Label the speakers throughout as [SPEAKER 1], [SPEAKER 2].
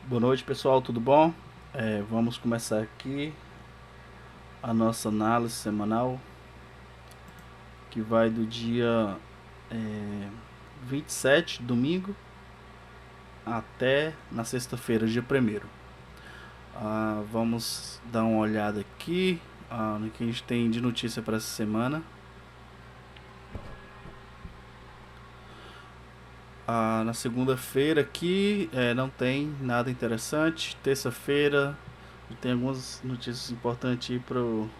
[SPEAKER 1] Boa noite, pessoal, tudo bom? Vamos começar aqui a nossa análise semanal, que vai do dia 27, domingo, até na sexta-feira, dia 1º. Vamos dar uma olhada aqui no que a gente tem de notícia para essa semana. Na segunda-feira aqui não tem nada interessante. Terça-feira tem algumas notícias importantes para o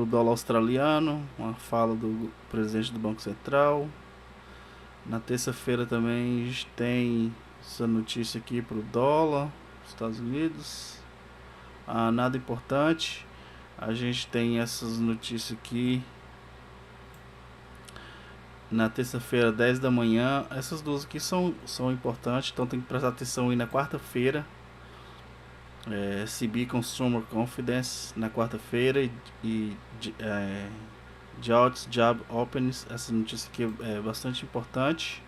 [SPEAKER 1] dólar australiano, uma fala do presidente do Banco Central. Na terça-feira também a gente tem essa notícia aqui para o dólar, Estados Unidos. Nada importante. A gente tem essas notícias aqui na terça-feira, 10 da manhã. Essas duas aqui são importantes, então tem que prestar atenção aí na quarta-feira. CB Consumer Confidence na quarta-feira e Jobs Job Openings. Essa notícia aqui é bastante importante.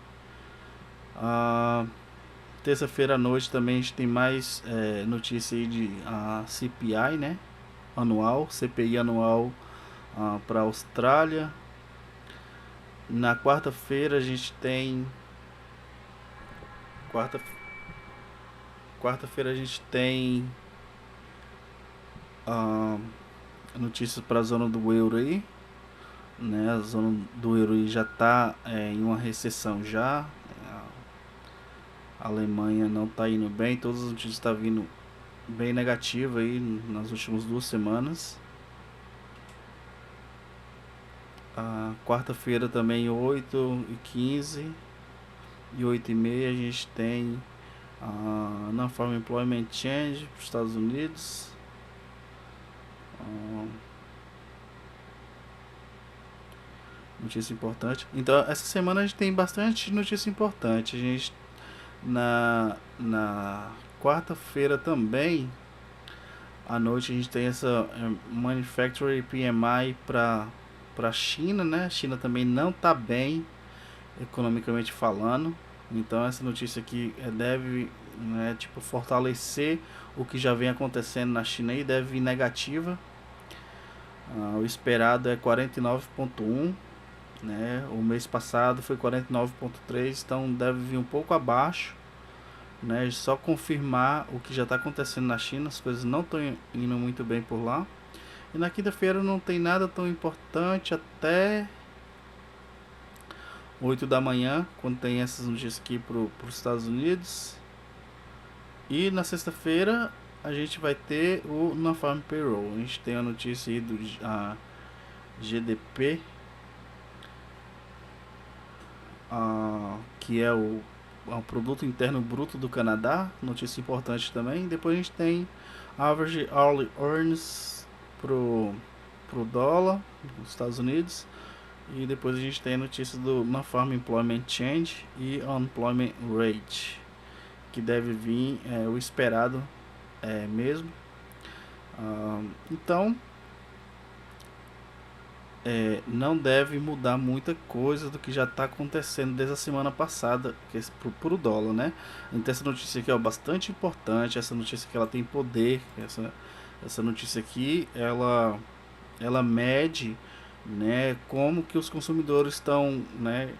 [SPEAKER 1] Terça-feira à noite também a gente tem mais notícia aí de CPI, né? Anual, CPI anual para a Austrália. Na quarta-feira a gente tem quarta-feira a gente tem notícias para a zona do euro aí, né? A zona do euro aí já está em uma recessão já. A Alemanha não está indo bem, todas as notícias estão vindo bem negativas aí nas últimas 2 semanas. Quarta-feira também 8h15 e 8h30 a gente tem Non-Farm Employment Change para os Estados Unidos. Notícia importante. Então essa semana a gente tem bastante notícia importante. A gente na quarta-feira também à noite a gente tem essa Manufacturing PMI para a China, né? A China também não está bem economicamente falando. Então essa notícia aqui deve fortalecer o que já vem acontecendo na China e deve vir negativa. O esperado é 49,1, né? O mês passado foi 49,3, então deve vir um pouco abaixo, né? Só confirmar o que já está acontecendo na China, as coisas não estão indo muito bem por lá. E na quinta-feira não tem nada tão importante até 8 da manhã, quando tem essas notícias aqui para os Estados Unidos. E na sexta-feira a gente vai ter o Non-Farm Payroll. A gente tem a notícia aí do GDP, que é o Produto Interno Bruto do Canadá, notícia importante também. Depois a gente tem Average Hourly Earnings pro dólar nos Estados Unidos. E depois a gente tem a notícia do Non-Farm Employment Change e Unemployment Rate, que deve vir o esperado mesmo. Então não deve mudar muita coisa do que já está acontecendo desde a semana passada, que é pro dólar, né? Então essa notícia aqui é bastante importante. Essa notícia aqui ela tem poder. Essa notícia aqui ela mede, né, como que os consumidores estão, né,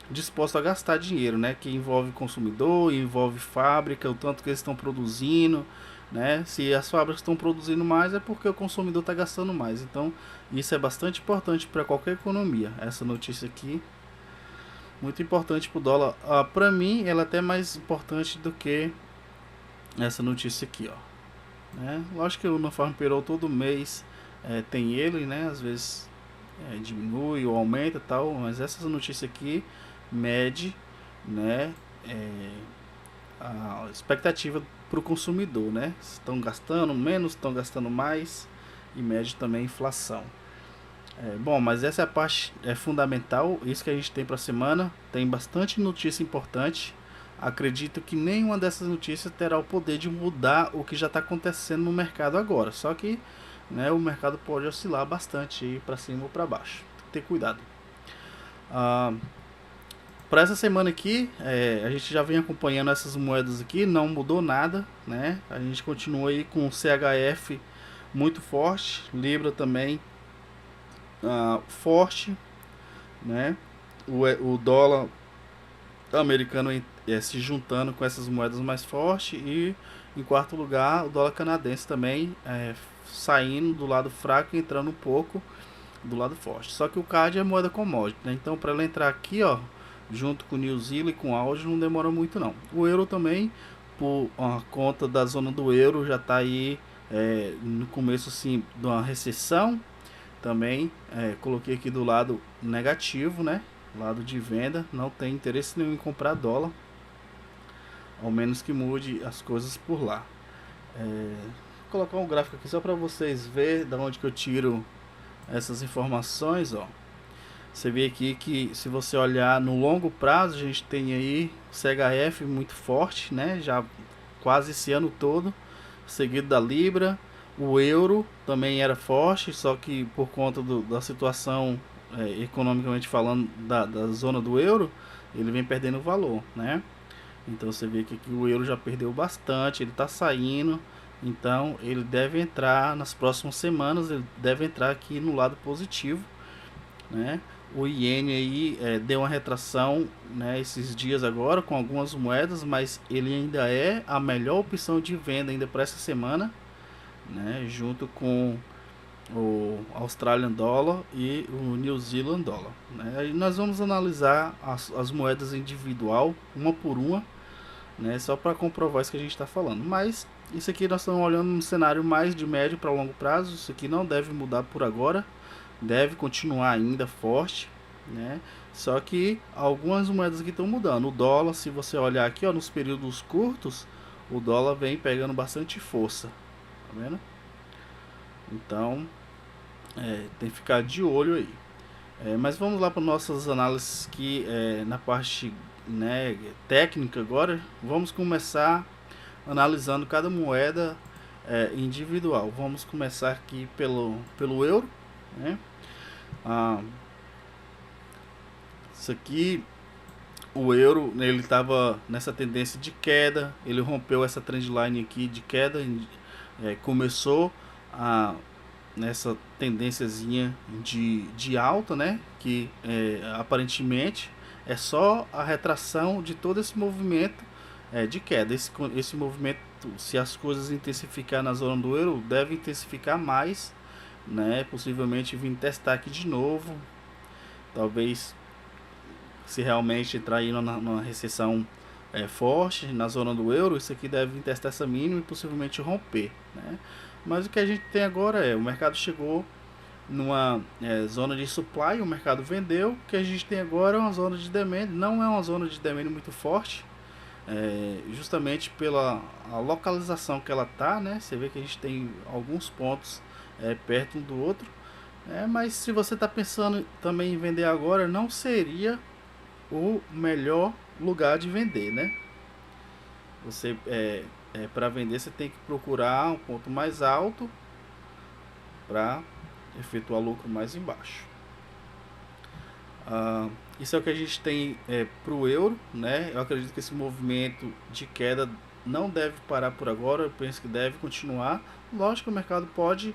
[SPEAKER 1] dispostos a gastar dinheiro, né, que envolve consumidor, envolve fábrica, o tanto que eles estão produzindo, né? Se as fábricas estão produzindo mais é porque o consumidor está gastando mais. Então isso é bastante importante para qualquer economia. Essa notícia aqui muito importante para o dólar. Para mim ela é até mais importante do que essa notícia aqui, ó, né? Lógico que o Non-Farm Payroll todo mês tem ele, né? Às vezes diminui ou aumenta tal, mas essa notícia aqui mede, né, a expectativa para o consumidor, né? Estão gastando menos, estão gastando mais, e mede também a inflação. Bom, mas essa é a parte fundamental, isso que a gente tem para a semana. Tem bastante notícia importante. Acredito que nenhuma dessas notícias terá o poder de mudar o que já está acontecendo no mercado agora. Só que, né, o mercado pode oscilar bastante para cima ou para baixo. Tem que ter cuidado. Para essa semana aqui, a gente já vem acompanhando essas moedas aqui, não mudou nada, né? A gente continua aí com o CHF muito forte, Libra também forte, né? O dólar americano se juntando com essas moedas mais fortes e em quarto lugar o dólar canadense também saindo do lado fraco e entrando um pouco do lado forte. Só que o CAD é moeda commodity, né? Então para ela entrar aqui, ó, junto com o New Zealand e com o Auge não demora muito não. O euro também, por conta da zona do euro, já está aí no começo assim de uma recessão. Também coloquei aqui do lado negativo, né? Lado de venda, não tem interesse nenhum em comprar dólar, ao menos que mude as coisas por lá. Vou colocar um gráfico aqui só para vocês verem da onde que eu tiro essas informações, ó. Você vê aqui que se você olhar no longo prazo, a gente tem aí CHF muito forte, né? Já quase esse ano todo, seguido da Libra. O euro também era forte, só que por conta da situação economicamente falando da zona do euro, ele vem perdendo valor, né? Então você vê que aqui o euro já perdeu bastante, ele está saindo, então ele deve entrar nas próximas semanas, ele deve entrar aqui no lado positivo, né? O iene aí deu uma retração, né, esses dias agora com algumas moedas, mas ele ainda é a melhor opção de venda ainda para essa semana, né, junto com o Australian Dollar e o New Zealand Dollar, né? Aí nós vamos analisar as moedas individual, uma por uma, né, só para comprovar isso que a gente está falando. Mas isso aqui nós estamos olhando um cenário mais de médio para longo prazo. Isso aqui não deve mudar por agora, deve continuar ainda forte, né? Só que algumas moedas aqui estão mudando. O dólar, se você olhar aqui, ó, nos períodos curtos, o dólar vem pegando bastante força, tá vendo? Então tem que ficar de olho aí. Mas vamos lá para nossas análises aqui na parte, né, técnica agora. Vamos começar analisando cada moeda individual. Vamos começar aqui pelo euro, né? Isso aqui, o euro, ele estava nessa tendência de queda, ele rompeu essa trendline aqui de queda, começou nessa tendênciazinha de alta, né? Que aparentemente é só a retração de todo esse movimento de queda. Esse movimento, se as coisas intensificar na zona do euro, deve intensificar mais, né? Possivelmente vir testar aqui de novo, talvez se realmente entrar aí numa recessão forte na zona do euro, isso aqui deve testar essa mínima e possivelmente romper, né? Mas o que a gente tem agora o mercado chegou numa zona de supply, o mercado vendeu. O que a gente tem agora é uma zona de demand, não é uma zona de demand muito forte, justamente pela a localização que ela tá, né? Você vê que a gente tem alguns pontos perto um do outro, mas se você está pensando também em vender agora, não seria o melhor lugar de vender, né? Você para vender você tem que procurar um ponto mais alto para efetuar lucro mais embaixo. Isso é o que a gente tem para o euro, né? Eu acredito que esse movimento de queda não deve parar por agora, eu penso que deve continuar. Lógico que o mercado pode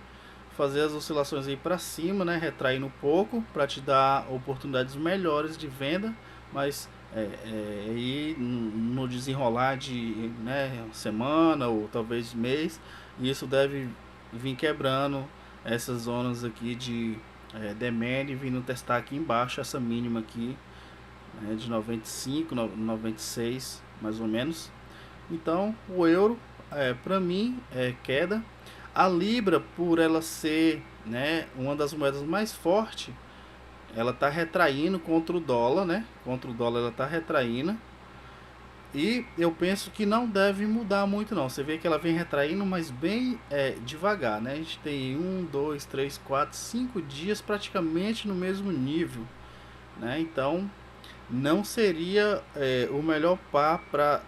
[SPEAKER 1] fazer as oscilações aí para cima, né? Retraindo um pouco para te dar oportunidades melhores de venda, mas aí no desenrolar de semana ou talvez mês, isso deve vir quebrando essas zonas aqui de demand e vindo testar aqui embaixo essa mínima aqui, de 95, 96 mais ou menos. Então o euro para mim é queda. A libra, por ela ser uma das moedas mais fortes, ela está retraindo contra o dólar, né? Contra o dólar ela está retraindo. E eu penso que não deve mudar muito não. Você vê que ela vem retraindo, mas bem devagar, né? A gente tem 1, 2, 3, 4, 5 dias praticamente no mesmo nível, né? Então não seria o melhor par para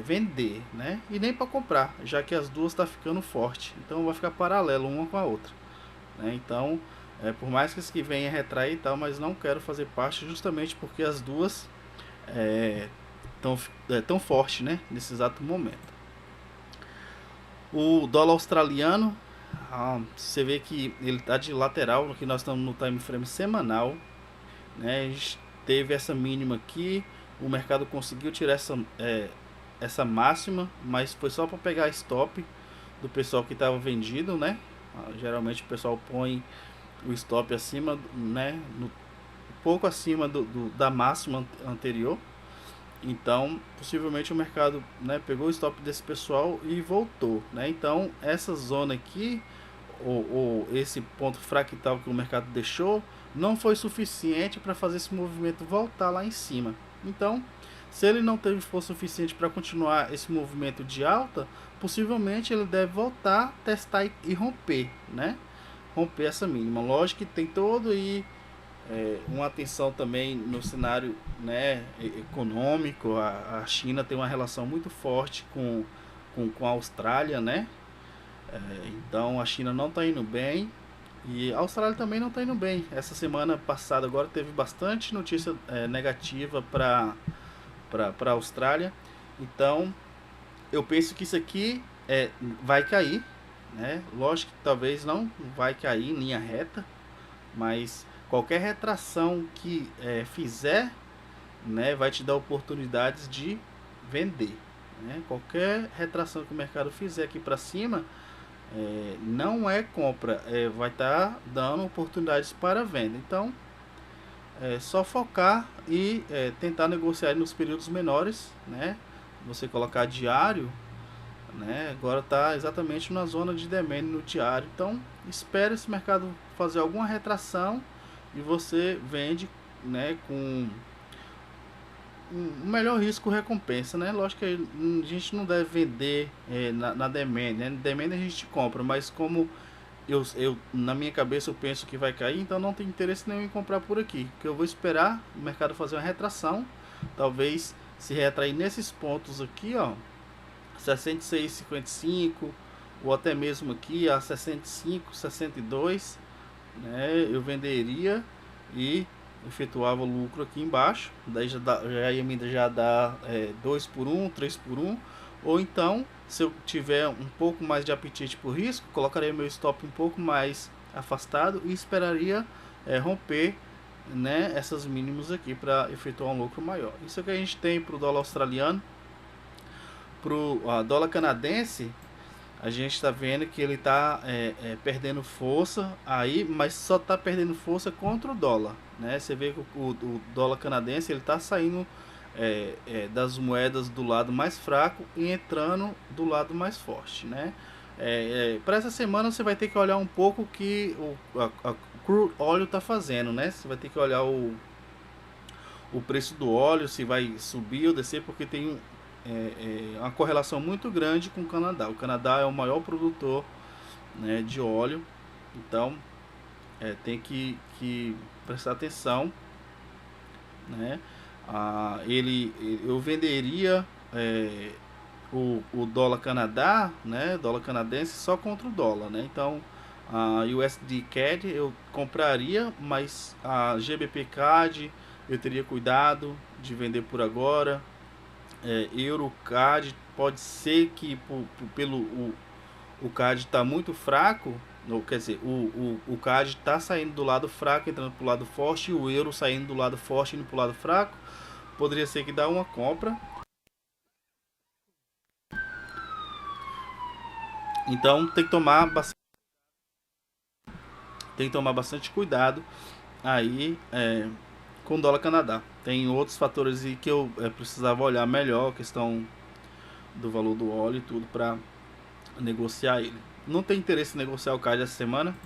[SPEAKER 1] vender, né? E nem para comprar, já que as duas estão ficando forte. Então vai ficar paralelo uma com a outra, né? Então por mais que esse que venha retrair e tal, mas não quero fazer parte justamente porque as duas é, tão forte, né, nesse exato momento. O dólar australiano, você vê que ele está de lateral, aqui nós estamos no time frame semanal, né? A gente teve essa mínima aqui, o mercado conseguiu tirar essa máxima, mas foi só para pegar stop do pessoal que estava vendido, né? Geralmente o pessoal põe o stop acima, né? Pouco acima da máxima anterior. Então, possivelmente o mercado, né, pegou o stop desse pessoal e voltou, né? Então, essa zona aqui, ou esse ponto fractal que o mercado deixou, não foi suficiente para fazer esse movimento voltar lá em cima. Então, se ele não teve força suficiente para continuar esse movimento de alta, possivelmente ele deve voltar, testar e romper, né? Romper essa mínima. Lógico que tem todo aí uma atenção também no cenário, né, econômico. A China tem uma relação muito forte com a Austrália, né? Então a China não está indo bem e a Austrália também não está indo bem. Essa semana passada agora teve bastante notícia negativa para a Austrália. Então eu penso que isso aqui vai cair, né? Lógico que talvez não vai cair em linha reta, mas qualquer retração que fizer, né, vai te dar oportunidades de vender, né? Qualquer retração que o mercado fizer aqui para cima não é compra, vai estar dando oportunidades para venda. Então é só focar e tentar negociar nos períodos menores, né? Você colocar diário, né? Agora está exatamente na zona de demand no diário. Então espere esse mercado fazer alguma retração e você vende, né, com um melhor risco recompensa, né? Lógico que a gente não deve vender na demand, né? Demand a gente compra, mas como eu na minha cabeça eu penso que vai cair, então não tem interesse nenhum em comprar por aqui, que eu vou esperar o mercado fazer uma retração, talvez se retrair nesses pontos aqui, ó, 66,55 ou até mesmo aqui a 65, 62, né? Eu venderia e efetuava o lucro aqui embaixo, daí já dá 2 por 1, 3 por 1, ou então se eu tiver um pouco mais de apetite por risco, colocaria meu stop um pouco mais afastado e esperaria romper, né, essas mínimas aqui para efetuar um lucro maior. Isso é o que a gente tem para o dólar australiano. Para o dólar canadense, a gente está vendo que ele está perdendo força aí, mas só está perdendo força contra o dólar, né? Você vê que o dólar canadense ele está saindo das moedas do lado mais fraco e entrando do lado mais forte, né? Para essa semana você vai ter que olhar um pouco o que o crude óleo está fazendo, né? Você vai ter que olhar o preço do óleo, se vai subir ou descer, porque tem uma correlação muito grande com o Canadá. O Canadá é o maior produtor, né, de óleo, então tem que prestar atenção, né? Eu venderia o dólar Canadá, né, dólar canadense só contra o dólar, né? Então a USD CAD eu compraria, mas a GBP CAD eu teria cuidado de vender por agora. Euro CAD pode ser que pelo o CAD está muito fraco, ou, quer dizer, o CAD está saindo do lado fraco, entrando para o lado forte, e o euro saindo do lado forte, indo para o lado fraco, poderia ser que dá uma compra. Então tem que tomar bastante cuidado aí com o dólar Canadá. Tem outros fatores aí que eu precisava olhar melhor, a questão do valor do óleo e tudo para negociar ele. Não tem interesse em negociar o CAD essa semana.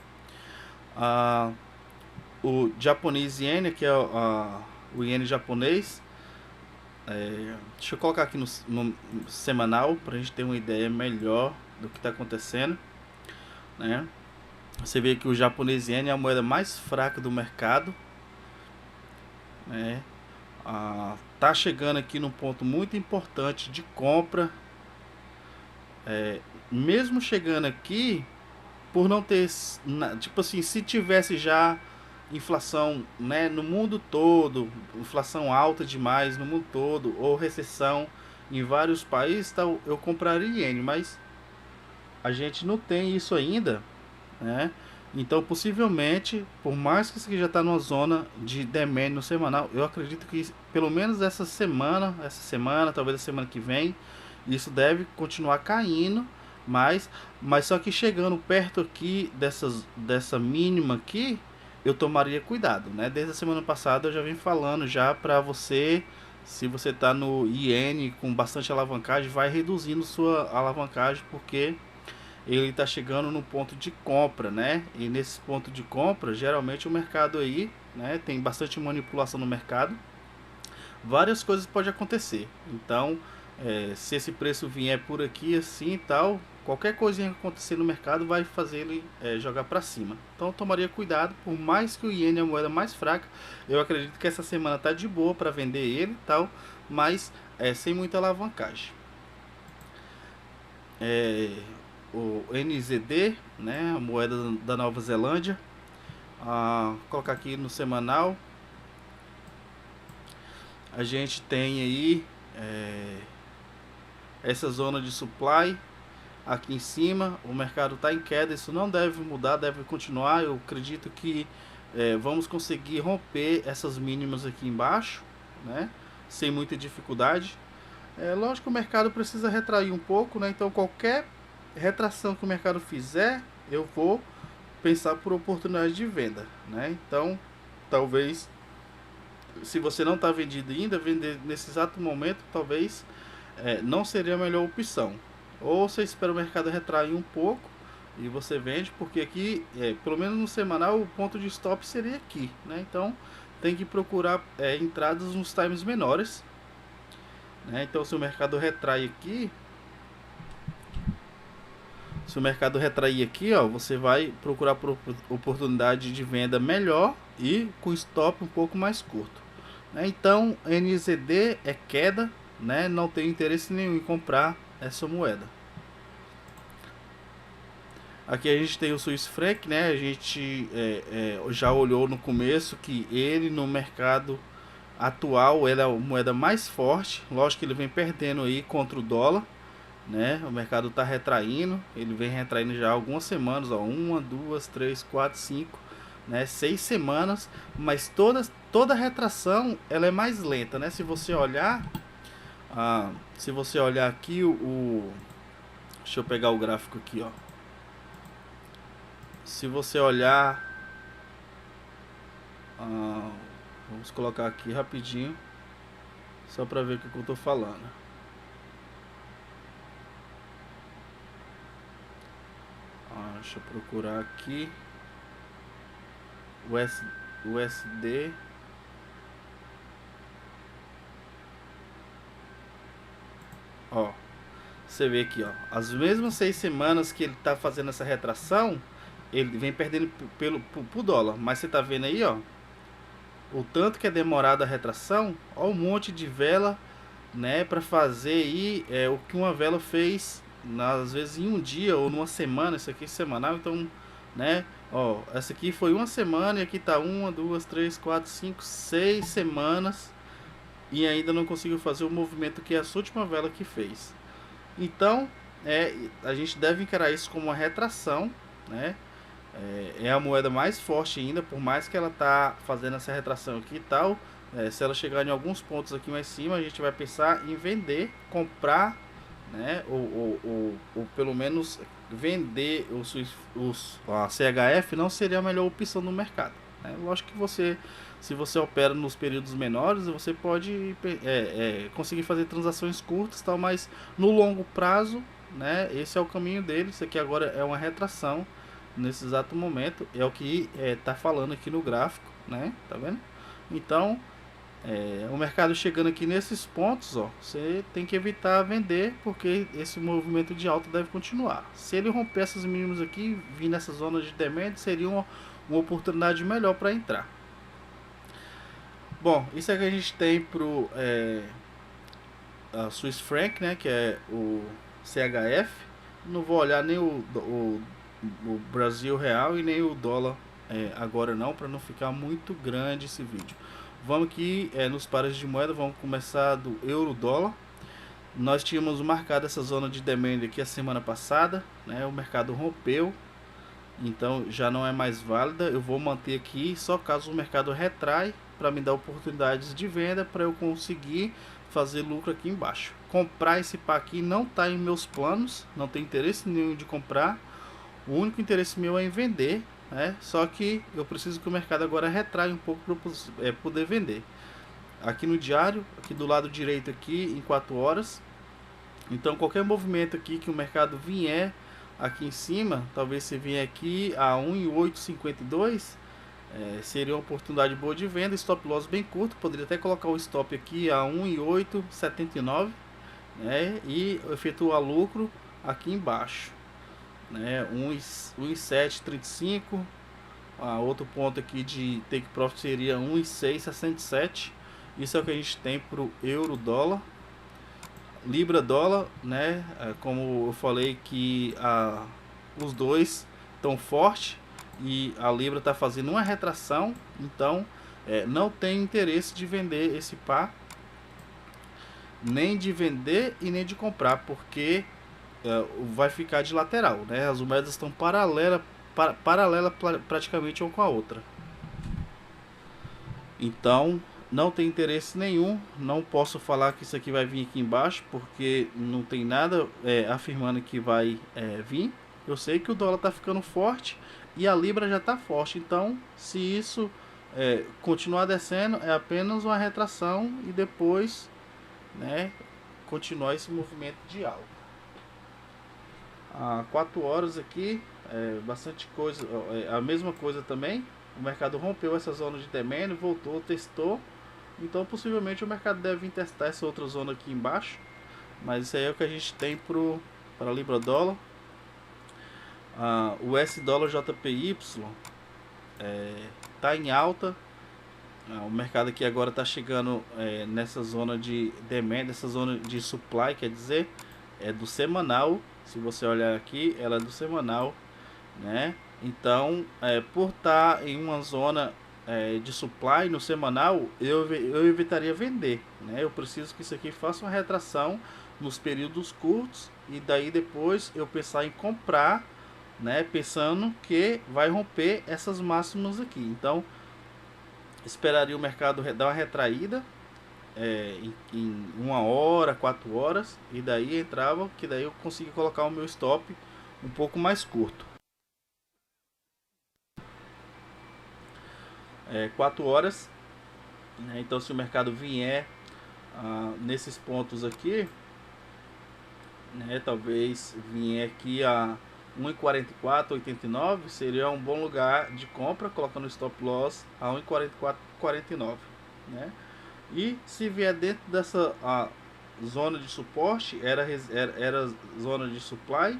[SPEAKER 1] O Japanese Yen, que é o iene japonês, deixa eu colocar aqui no semanal para a gente ter uma ideia melhor do que está acontecendo, né? Você vê que o japonês yen é a moeda mais fraca do mercado, né? Tá chegando aqui num ponto muito importante de compra. Mesmo chegando aqui, por não ter, tipo assim, se tivesse já inflação, né, no mundo todo, inflação alta demais no mundo todo, ou recessão em vários países, tal, eu compraria iene, mas a gente não tem isso ainda, né? Então, possivelmente, por mais que isso aqui já está numa zona de demand no semanal, eu acredito que pelo menos essa semana, talvez a semana que vem, isso deve continuar caindo, mas, mas só que chegando perto aqui dessa mínima aqui, eu tomaria cuidado, né? Desde a semana passada eu já vim falando já para você, se você está no iene com bastante alavancagem, vai reduzindo sua alavancagem, porque ele está chegando no ponto de compra, né? E nesse ponto de compra, geralmente o mercado aí, né, tem bastante manipulação no mercado. Várias coisas podem acontecer. Então, se esse preço vier por aqui assim e tal, qualquer coisinha que acontecer no mercado vai fazer ele jogar para cima. Então, eu tomaria cuidado. Por mais que o iene é a moeda mais fraca, eu acredito que essa semana tá de boa para vender ele e tal, mas sem muita alavancagem. É, o NZD, né, a moeda da Nova Zelândia. Colocar aqui no semanal. A gente tem aí essa zona de supply aqui em cima. O mercado está em queda, isso não deve mudar, deve continuar. Eu acredito que vamos conseguir romper essas mínimas aqui embaixo, né, sem muita dificuldade. Lógico que o mercado precisa retrair um pouco, né? Então qualquer retração que o mercado fizer, eu vou pensar por oportunidade de venda, né? Então, talvez, se você não está vendido ainda, vender nesse exato momento, talvez não seria a melhor opção. Ou você espera o mercado retrair um pouco e você vende, porque aqui, pelo menos no semanal, o ponto de stop seria aqui, né? Então, tem que procurar entradas nos times menores, né? Então, se o mercado retrai aqui, se o mercado retrair aqui, ó, você vai procurar por oportunidade de venda melhor e com stop um pouco mais curto, né? Então, NZD é queda, né? Não tem interesse nenhum em comprar essa moeda. Aqui a gente tem o Swiss franc, né? A gente já olhou no começo que ele no mercado atual ele é a moeda mais forte. Lógico que ele vem perdendo aí contra o dólar, né? O mercado está retraindo, ele vem retraindo já há algumas semanas, ó, 1, 2, 3, 4, 5, né? 6 semanas, mas toda retração ela é mais lenta, né? Se você olhar, aqui deixa eu pegar o gráfico aqui, ó. Se você olhar, vamos colocar aqui rapidinho, só para ver o que eu estou falando. Deixa eu procurar aqui. USD. Ó, você vê aqui, ó, as mesmas 6 semanas que ele está fazendo essa retração, ele vem perdendo pro dólar. Mas você tá vendo aí, ó, o tanto que é demorada a retração. Ó, um monte de vela, né, para fazer aí o que uma vela fez às vezes em um dia ou numa semana. Isso aqui é semanal, então, né, ó, essa aqui foi uma semana e aqui tá 1, 2, 3, 4, 5, 6 semanas e ainda não conseguiu fazer o movimento que essa última vela que fez. Então, a gente deve encarar isso como uma retração, né? É a moeda mais forte ainda, por mais que ela tá fazendo essa retração aqui e tal. Se ela chegar em alguns pontos aqui mais cima, a gente vai pensar em vender, comprar, né? Ou pelo menos vender a CHF não seria a melhor opção no mercado, né? Lógico que se você opera nos períodos menores, você pode conseguir fazer transações curtas, tal, mas no longo prazo, né? Esse é o caminho dele. Isso aqui agora é uma retração nesse exato momento, é o que tá falando aqui no gráfico, né? Tá vendo? Então, o mercado chegando aqui nesses pontos, ó, você tem que evitar vender, porque esse movimento de alta deve continuar. Se ele romper essas mínimas aqui, vir nessa zona de demand, seria uma oportunidade melhor para entrar. Bom, isso é que a gente tem pro a Swiss franc, né, que é o CHF. Não vou olhar nem o Brasil real e nem o dólar agora não, para não ficar muito grande esse vídeo. Vamos aqui nos pares de moeda, vamos começar do euro dólar. Nós tínhamos marcado essa zona de demand aqui a semana passada, né? O mercado rompeu, então já não é mais válida. Eu vou manter aqui só caso o mercado retrai, para me dar oportunidades de venda, para eu conseguir fazer lucro aqui embaixo. Comprar esse par aqui não está em meus planos, não tem interesse nenhum de comprar. O único interesse meu é em vender, né? Só que eu preciso que o mercado agora retrai um pouco para eu poder vender. Aqui no diário, aqui do lado direito aqui, em 4 horas. Então qualquer movimento aqui que o mercado vier aqui em cima, talvez se vier aqui a 1,852, seria uma oportunidade boa de venda. Stop loss bem curto, poderia até colocar o stop aqui a 1,879, né? E efetuar lucro aqui embaixo, né? 1,735. Outro ponto aqui de take profit seria 1,667. Isso é o que a gente tem para o euro dólar. Libra dólar, né? Como eu falei que os dois estão fortes e a libra está fazendo uma retração, então não tem interesse de vender esse par, nem de vender e nem de comprar, porque vai ficar de lateral, né? As moedas estão paralela praticamente uma com a outra. Então não tem interesse nenhum. Não posso falar que isso aqui vai vir aqui embaixo, porque não tem nada afirmando que vai vir. Eu sei que o dólar está ficando forte e a libra já está forte. Então se isso continuar descendo, é apenas uma retração e depois, né, continuar esse movimento de alta. 4 horas aqui, bastante coisa, a mesma coisa também. O mercado rompeu essa zona de demand, voltou, testou. Então possivelmente o mercado deve vir testar essa outra zona aqui embaixo. Mas isso aí é o que a gente tem para Libra dólar. O S dólar JPY está em alta. O mercado aqui agora está chegando nessa zona de demand, essa zona de supply, quer dizer, é do semanal. Se você olhar aqui, ela é do semanal, né? Então, por estar em uma zona de supply no semanal, eu evitaria vender, né? Eu preciso que isso aqui faça uma retração nos períodos curtos e daí depois eu pensar em comprar, né? Pensando que vai romper essas máximas aqui. Então, esperaria o mercado dar uma retraída em 1 hora, 4 horas, e daí entrava, que daí eu consegui colocar o meu stop um pouco mais curto. 4 horas, né? Então se o mercado vier nesses pontos aqui, né, talvez vier aqui a 1,4489, seria um bom lugar de compra, colocando o stop loss a 1,4449, né? E se vier dentro dessa zona de suporte, era zona de supply,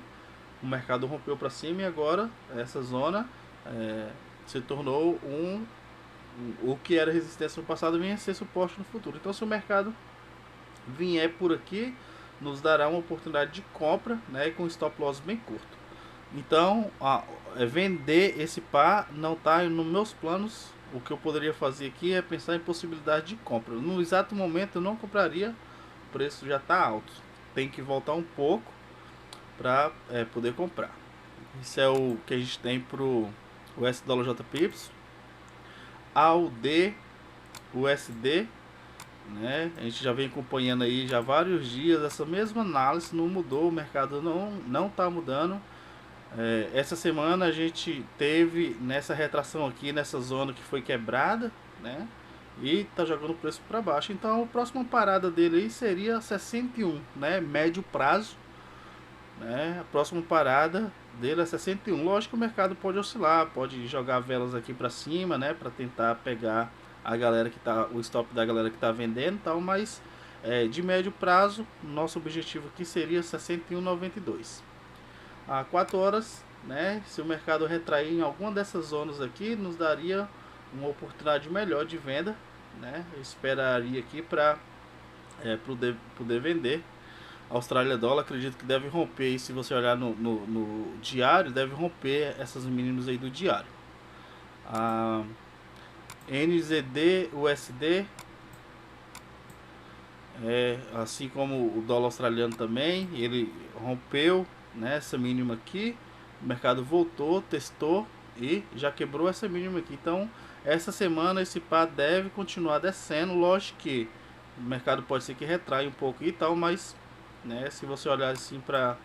[SPEAKER 1] o mercado rompeu para cima e agora essa zona se tornou o que era resistência no passado, vem a ser suporte no futuro. Então se o mercado vier por aqui, nos dará uma oportunidade de compra, né, com stop loss bem curto. Então vender esse par não está nos meus planos. O que eu poderia fazer aqui é pensar em possibilidade de compra. No exato momento eu não compraria, o preço já está alto, tem que voltar um pouco para poder comprar. Isso é o que a gente tem para o US dólar JPY. AUD USD, né? A gente já vem acompanhando aí já vários dias essa mesma análise, não mudou, o mercado não está mudando. Essa semana a gente teve nessa retração aqui, nessa zona que foi quebrada, né? E tá jogando o preço para baixo. Então a próxima parada dele aí seria 61, né? Médio prazo, né? A próxima parada dele é 61. Lógico que o mercado pode oscilar, pode jogar velas aqui para cima, né? Para tentar pegar a galera que tá, o stop da galera que tá vendendo, tal. Mas de médio prazo, nosso objetivo aqui seria 61,92. A 4 horas, né? Se o mercado retrair em alguma dessas zonas aqui, nos daria uma oportunidade melhor de venda, né? Eu esperaria aqui para poder vender. Austrália dólar, acredito que deve romper, e se você olhar no diário, deve romper essas mínimas aí do diário. A NZD USD, assim como o dólar australiano também, ele rompeu, né, essa mínima aqui. O mercado voltou, testou e já quebrou essa mínima aqui. Então essa semana esse par deve continuar descendo. Lógico que o mercado pode ser que retraia um pouco e tal, mas, né, se você olhar assim para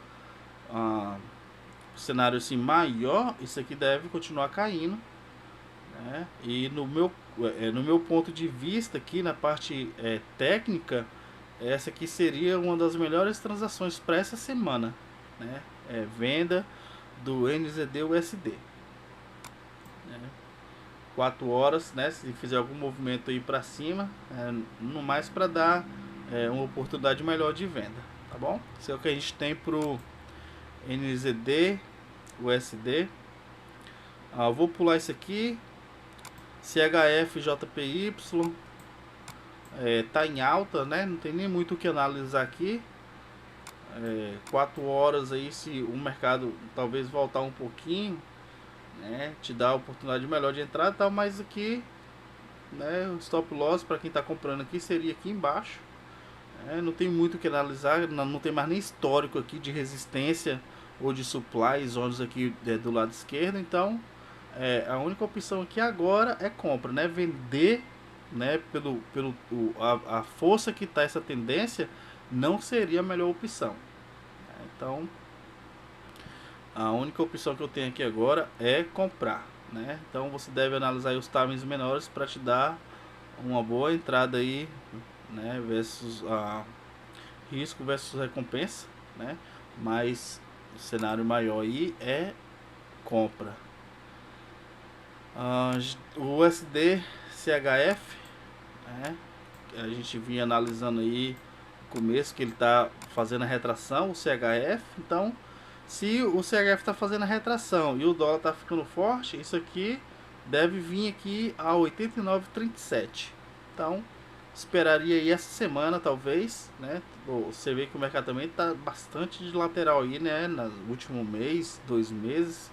[SPEAKER 1] cenário assim maior, isso aqui deve continuar caindo, né? E no meu ponto de vista aqui na parte técnica, essa aqui seria uma das melhores transações para essa semana, né? Venda do NZD-USD, né? 4 horas, né? Se fizer algum movimento aí para cima, no mais para dar uma oportunidade melhor de venda, tá bom? Isso é o que a gente tem pro NZD-USD. Vou pular isso aqui. CHF-JPY tá em alta, né? Não tem nem muito o que analisar aqui. 4 horas aí, se o mercado talvez voltar um pouquinho, né, te dá a oportunidade melhor de entrar, tá? Mas aqui, né, o stop loss para quem está comprando aqui seria aqui embaixo. Não tem muito o que analisar, não tem mais nem histórico aqui de resistência ou de supply zonas aqui do lado esquerdo. Então a única opção aqui agora é compra, né? Vender, né, a força que está essa tendência, não seria a melhor opção. Então a única opção que eu tenho aqui agora é comprar, né? Então você deve analisar os timings menores para te dar uma boa entrada aí, né? Versus risco versus recompensa, né? Mas o cenário maior aí é compra. O USD CHF, né? A gente vinha analisando aí no começo que ele está fazendo a retração, o CHF. Então, se o CHF está fazendo a retração e o dólar está ficando forte, isso aqui deve vir aqui a 89,37. Então, esperaria aí essa semana, talvez, né? Você vê que o mercado também está bastante de lateral aí, né? No último mês, 2 meses,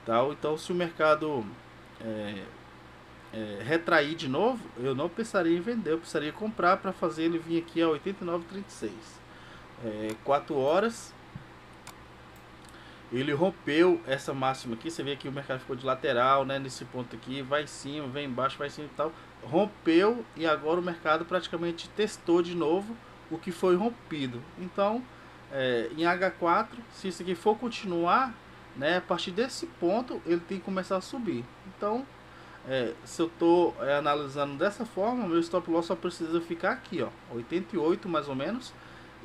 [SPEAKER 1] tal. Então, se o mercado retrair de novo, eu não pensaria em vender, eu precisaria comprar para fazer ele vir aqui a 89,36. 4 horas. Ele rompeu essa máxima aqui, você vê que o mercado ficou de lateral, né, nesse ponto aqui, vai em cima, vem embaixo, vai em cima e tal. Rompeu e agora o mercado praticamente testou de novo o que foi rompido. Então, em H4, se isso aqui for continuar, né, a partir desse ponto ele tem que começar a subir. Então, se eu estou analisando dessa forma, meu stop loss só precisa ficar aqui, ó, 88 mais ou menos.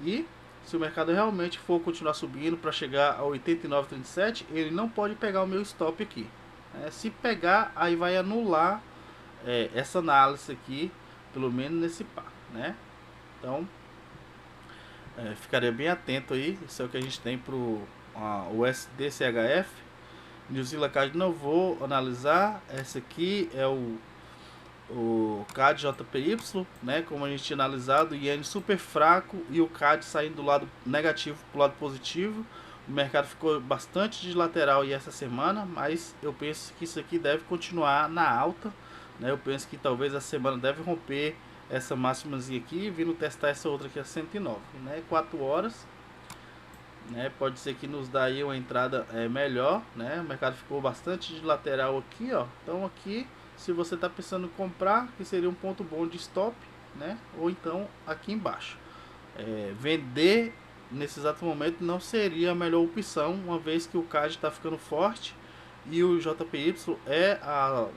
[SPEAKER 1] E se o mercado realmente for continuar subindo para chegar a 89,37, ele não pode pegar o meu stop aqui. Se pegar, aí vai anular essa análise aqui, pelo menos nesse par, né? Então, ficaria bem atento aí. Isso é o que a gente tem para o USD-CHF. New Zealand CAD não vou analisar. Essa aqui é o CAD JPY, né? Como a gente tinha analisado, o iene super fraco e o CAD saindo do lado negativo para o lado positivo. O mercado ficou bastante de lateral aí essa semana, mas eu penso que isso aqui deve continuar na alta, né? Eu penso que talvez a semana deve romper essa máximazinha aqui, vindo testar essa outra aqui a 109, né? 4 horas, né? Pode ser que nos dá aí uma entrada melhor, né? O mercado ficou bastante de lateral aqui, ó. Então aqui, se você está pensando em comprar, que seria um ponto bom de stop, né? Ou então aqui embaixo. Vender nesse exato momento não seria a melhor opção, uma vez que o CAD está ficando forte e o JPY é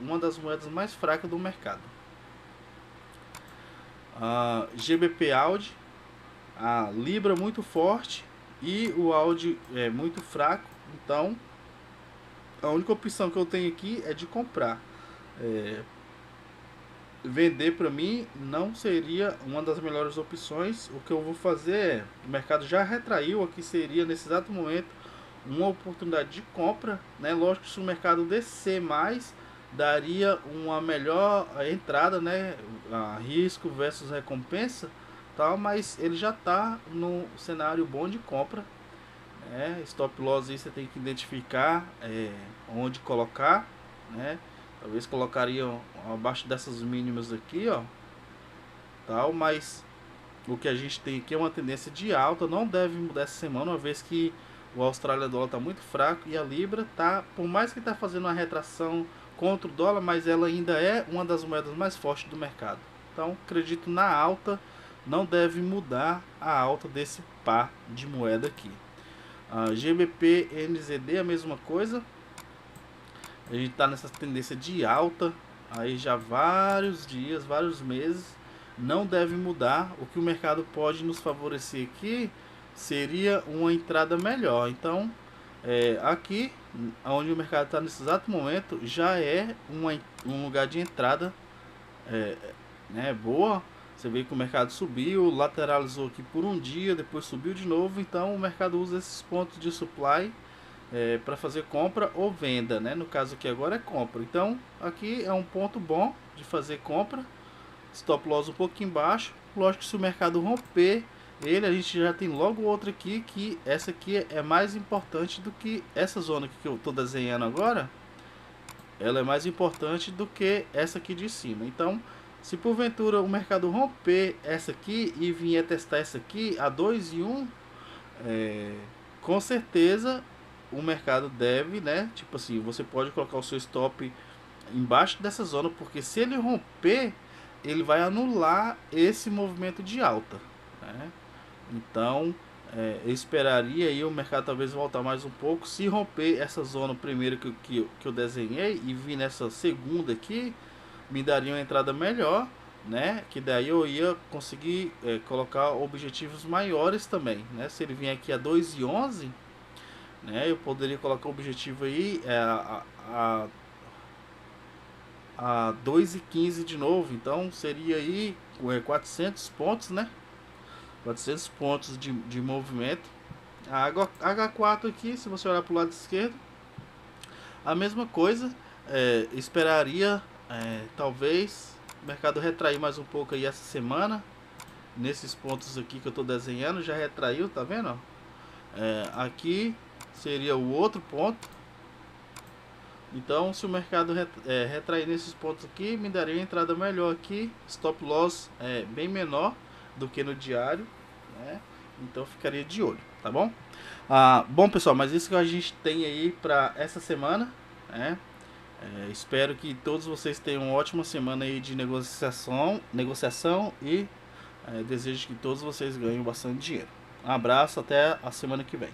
[SPEAKER 1] uma das moedas mais fracas do mercado. GBP AUD, a Libra muito forte e o AUD é muito fraco. Então a única opção que eu tenho aqui é de comprar. Vender para mim não seria uma das melhores opções. O que eu vou fazer o mercado já retraiu, aqui seria nesse exato momento uma oportunidade de compra, né? Lógico que se o mercado descer mais, daria uma melhor entrada, né? Risco versus recompensa, tal, mas ele já está no cenário bom de compra, né? Stop loss aí você tem que identificar onde colocar, né? Talvez colocaria abaixo dessas mínimas aqui, ó, tal, mas o que a gente tem aqui é uma tendência de alta, não deve mudar essa semana, uma vez que o Australian dólar está muito fraco e a Libra tá, por mais que está fazendo uma retração contra o dólar, mas ela ainda é uma das moedas mais fortes do mercado. Então, acredito na alta, não deve mudar a alta desse par de moeda aqui. GBP, NZD, a mesma coisa. A gente está nessa tendência de alta aí já vários dias, vários meses. Não deve mudar. O que o mercado pode nos favorecer aqui seria uma entrada melhor. Então, aqui, onde o mercado está nesse exato momento, já é um lugar de entrada né, boa. Você vê que o mercado subiu, lateralizou aqui por um dia, depois subiu de novo. Então, o mercado usa esses pontos de supply para fazer compra ou venda, né? No caso aqui agora é compra. Então aqui é um ponto bom de fazer compra. Stop loss um pouquinho baixo. Lógico que se o mercado romper ele, a gente já tem logo outra aqui, que essa aqui é mais importante do que essa zona aqui que eu estou desenhando agora. Ela é mais importante do que essa aqui de cima. Então, se porventura o mercado romper essa aqui e vier testar essa aqui a 2 e 1, com certeza o mercado deve, né? Tipo assim, você pode colocar o seu stop embaixo dessa zona, porque se ele romper, ele vai anular esse movimento de alta, né? Então, eu esperaria aí o mercado talvez voltar mais um pouco. Se romper essa zona primeiro que eu desenhei e vir nessa segunda aqui, me daria uma entrada melhor, né? Que daí eu ia conseguir colocar objetivos maiores também, né? Se ele vier aqui a 2,11, né, eu poderia colocar o objetivo aí a 2,15 de novo. Então seria aí 400 pontos, né? 400 pontos de movimento. A H4 aqui, se você olhar para o lado esquerdo, a mesma coisa. Esperaria talvez o mercado retrair mais um pouco aí essa semana. Nesses pontos aqui que eu estou desenhando, já retraiu, tá vendo? Aqui seria o outro ponto. Então, se o mercado retrair nesses pontos aqui, me daria uma entrada melhor aqui. Stop loss bem menor do que no diário, né? Então, ficaria de olho, tá bom? Bom, pessoal, mas isso que a gente tem aí para essa semana, né? Espero que todos vocês tenham uma ótima semana aí de negociação e desejo que todos vocês ganhem bastante dinheiro. Um abraço, até a semana que vem.